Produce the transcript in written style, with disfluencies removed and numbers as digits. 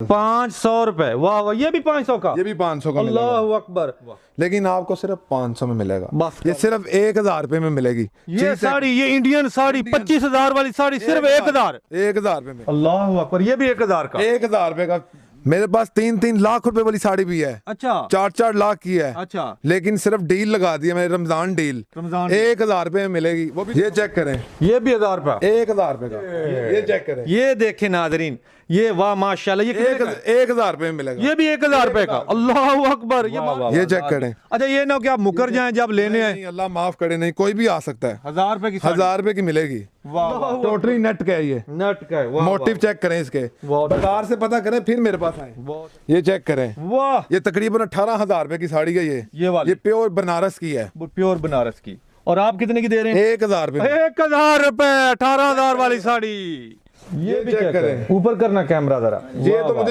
500 रुपए, वाह वाह, ये भी 500 का, ये भी 500 का मिलेगा, अल्लाह अकबर। लेकिन आपको सिर्फ 500 में मिलेगा। बस ये सिर्फ 1000 रुपए में मिलेगी। ये साड़ी, ये इंडियन साड़ी 25,000 वाली साड़ी सिर्फ 1000 रुपए में। अल्लाह अकबर, ये भी 1000 का। 1000 रुपए का। मेरे पास 3-3 लाख रुपए वाली साड़ी भी है, अच्छा 4-4 लाख की है। अच्छा, लेकिन सिर्फ डील लगा दी है मैंने, रमजान डील, रमजान 1000 रुपए में मिलेगी, वो भी। ये चेक करें, ये भी 1000 रुपया, 1000 रुपए का। ये चेक करें, ये देखे नाजरीन, ये वाह माशाल्लाह, ये कितने का है? 1000 रुपए में मिलेगा। ये भी 1000 रुपए का, अल्लाह अकबर। ये चेक करें। अच्छा, ये ना क्या मुकर जाए जब लेने आए? नहीं, अल्लाह माफ करे, नहीं, कोई भी आ सकता है। 1000 रुपए की, 1000 रुपए की मिलेगी, टोटली नेट का है ये। नट का है, मोटिव चेक करें इसके, बाजार से पता करें फिर मेरे पास आए। ये चेक करें, वाह, ये तकरीबन 18,000 रुपए की साड़ी है। ये वाली, ये प्योर बनारस की है, प्योर बनारस की। और आप कितने की दे रहे हैं? 1000 रुपए। 1000 रुपए, 18,000 वाली साड़ी। ये भी चेक करें, ऊपर करना कैमरा जरा। ये तो मुझे